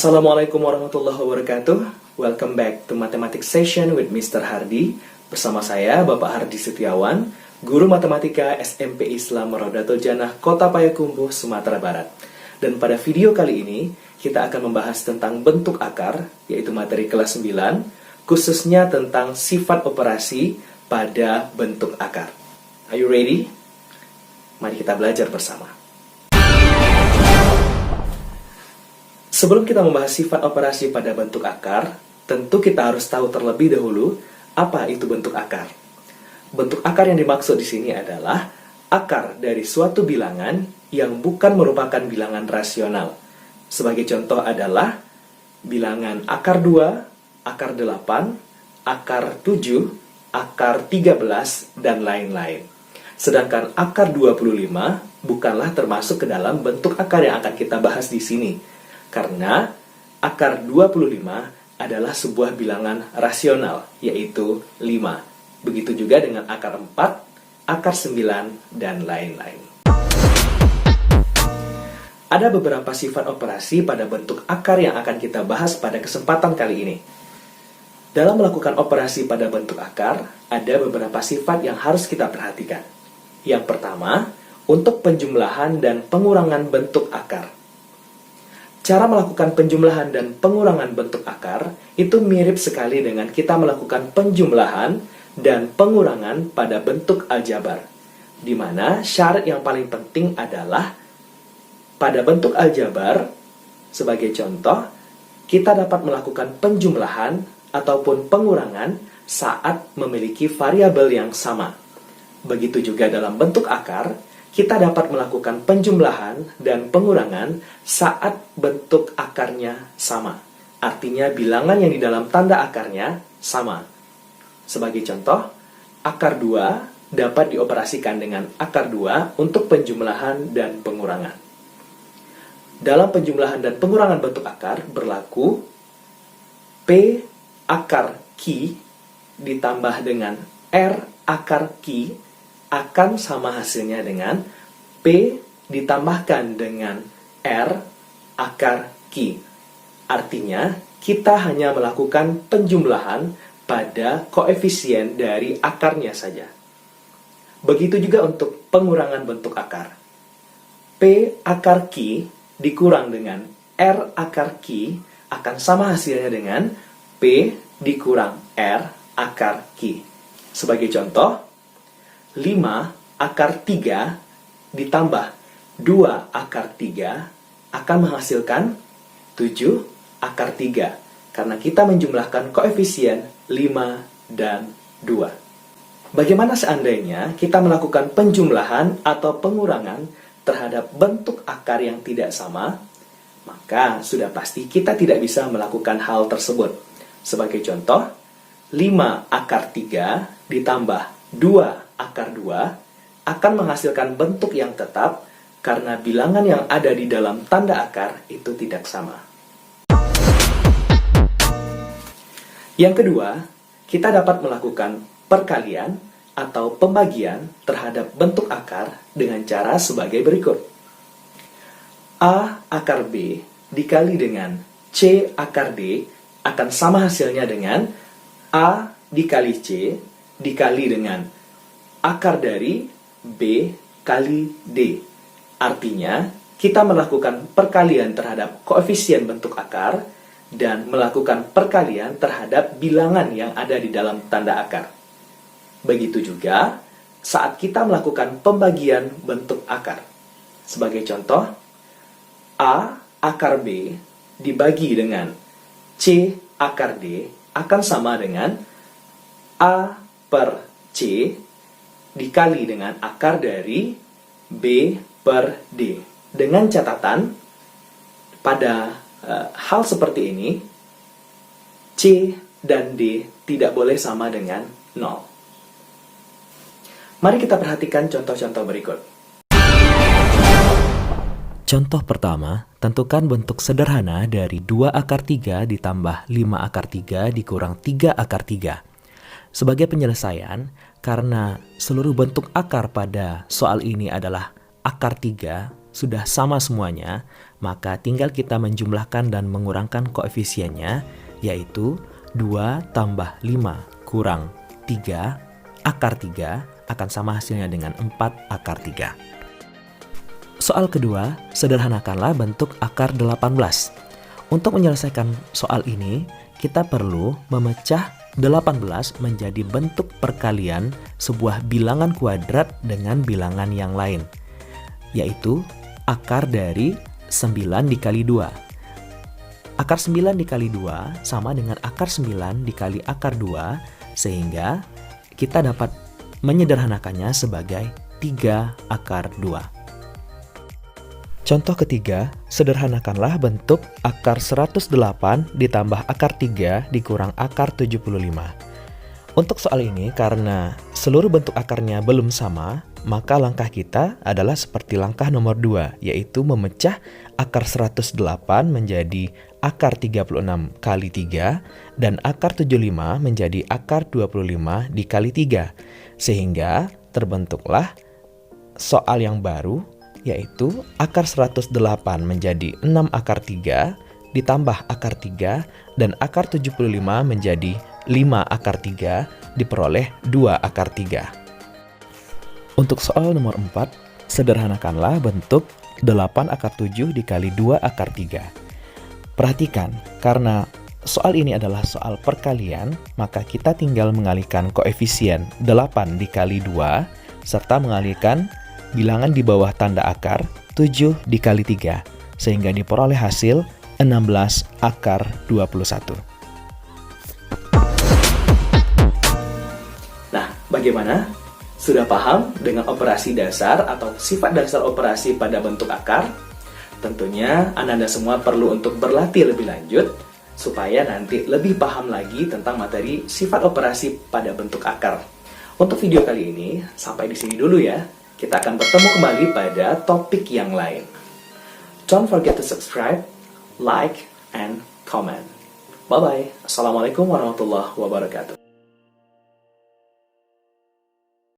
Assalamualaikum warahmatullahi wabarakatuh. Welcome back to Mathematics Session with Mr. Hardi. Bersama saya, Bapak Hardi Setiawan, Guru Matematika SMP Islam Rodatul Jannah, Kota Payakumbuh, Sumatera Barat. Dan pada video kali ini, kita akan membahas tentang bentuk akar, yaitu materi kelas 9, khususnya tentang sifat operasi pada bentuk akar. Are you ready? Mari kita belajar bersama. Sebelum kita membahas sifat operasi pada bentuk akar, tentu kita harus tahu terlebih dahulu apa itu bentuk akar. Bentuk akar yang dimaksud di sini adalah akar dari suatu bilangan yang bukan merupakan bilangan rasional. Sebagai contoh adalah bilangan akar 2, akar 8, akar 7, akar 13, dan lain-lain. Sedangkan akar 25 bukanlah termasuk ke dalam bentuk akar yang akan kita bahas di sini. Karena akar 25 adalah sebuah bilangan rasional, yaitu 5. Begitu juga dengan akar 4, akar 9, dan lain-lain. Ada beberapa sifat operasi pada bentuk akar yang akan kita bahas pada kesempatan kali ini. Dalam melakukan operasi pada bentuk akar, ada beberapa sifat yang harus kita perhatikan. Yang pertama, untuk penjumlahan dan pengurangan bentuk akar. Cara melakukan penjumlahan dan pengurangan bentuk akar itu mirip sekali dengan kita melakukan penjumlahan dan pengurangan pada bentuk aljabar, di mana syarat yang paling penting adalah pada bentuk aljabar, sebagai contoh, kita dapat melakukan penjumlahan ataupun pengurangan saat memiliki variabel yang sama. Begitu juga dalam bentuk akar, kita dapat melakukan penjumlahan dan pengurangan saat bentuk akarnya sama. Artinya bilangan yang di dalam tanda akarnya sama. Sebagai contoh, akar 2 dapat dioperasikan dengan akar 2 untuk penjumlahan dan pengurangan. Dalam penjumlahan dan pengurangan bentuk akar berlaku P akar Q ditambah dengan R akar Q akan sama hasilnya dengan P ditambahkan dengan R akar Q. Artinya, kita hanya melakukan penjumlahan pada koefisien dari akarnya saja. Begitu juga untuk pengurangan bentuk akar. P akar Q dikurang dengan R akar Q akan sama hasilnya dengan P dikurang R akar Q. Sebagai contoh, 5 akar 3 ditambah 2 akar 3 akan menghasilkan 7 akar 3. Karena kita menjumlahkan koefisien 5 dan 2. Bagaimana seandainya kita melakukan penjumlahan atau pengurangan terhadap bentuk akar yang tidak sama? Maka sudah pasti kita tidak bisa melakukan hal tersebut. Sebagai contoh, 5 akar 3 ditambah 2 akar 2 akan menghasilkan bentuk yang tetap karena bilangan yang ada di dalam tanda akar itu tidak sama. Yang kedua, kita dapat melakukan perkalian atau pembagian terhadap bentuk akar dengan cara sebagai berikut. A akar B dikali dengan C akar D akan sama hasilnya dengan A dikali C dikali dengan akar dari B kali D. Artinya, kita melakukan perkalian terhadap koefisien bentuk akar dan melakukan perkalian terhadap bilangan yang ada di dalam tanda akar. Begitu juga saat kita melakukan pembagian bentuk akar. Sebagai contoh, A akar B dibagi dengan C akar D akan sama dengan A per C dikali dengan akar dari B per D. Dengan catatan, pada hal seperti ini, C dan D tidak boleh sama dengan 0. Mari kita perhatikan contoh-contoh berikut. Contoh pertama, tentukan bentuk sederhana dari 2 akar 3 ditambah 5 akar 3 dikurang 3 akar 3. Sebagai penyelesaian, karena seluruh bentuk akar pada soal ini adalah akar 3, sudah sama semuanya, maka tinggal kita menjumlahkan dan mengurangkan koefisiennya, yaitu 2 tambah 5 kurang 3 akar 3 akan sama hasilnya dengan 4 akar 3. Soal kedua, sederhanakanlah bentuk akar 18. Untuk menyelesaikan soal ini, kita perlu memecah 18 menjadi bentuk perkalian sebuah bilangan kuadrat dengan bilangan yang lain, yaitu akar dari 9 dikali 2. Akar 9 dikali 2 sama dengan akar 9 dikali akar 2, sehingga kita dapat menyederhanakannya sebagai 3 akar 2. Contoh ketiga, sederhanakanlah bentuk akar 108 ditambah akar 3 dikurang akar 75. Untuk soal ini, karena seluruh bentuk akarnya belum sama, maka langkah kita adalah seperti langkah nomor 2, yaitu memecah akar 108 menjadi akar 36 kali 3 dan akar 75 menjadi akar 25 dikali 3, sehingga terbentuklah soal yang baru, yaitu akar 108 menjadi 6 akar 3 ditambah akar 3 dan akar 75 menjadi 5 akar 3 diperoleh 2 akar 3. Untuk soal nomor 4, sederhanakanlah bentuk 8 akar 7 dikali 2 akar 3. Perhatikan, karena soal ini adalah soal perkalian, maka kita tinggal mengalihkan koefisien 8 dikali 2 serta mengalihkan bilangan di bawah tanda akar 7 dikali 3, sehingga diperoleh hasil 16 akar 21. Nah, bagaimana? Sudah paham dengan operasi dasar atau sifat dasar operasi pada bentuk akar? Tentunya Anda semua perlu untuk berlatih lebih lanjut supaya nanti lebih paham lagi tentang materi sifat operasi pada bentuk akar. Untuk video kali ini, sampai di sini dulu ya. Kita akan bertemu kembali pada topik yang lain. Don't forget to subscribe, like, and comment. Bye-bye. Assalamualaikum warahmatullahi wabarakatuh.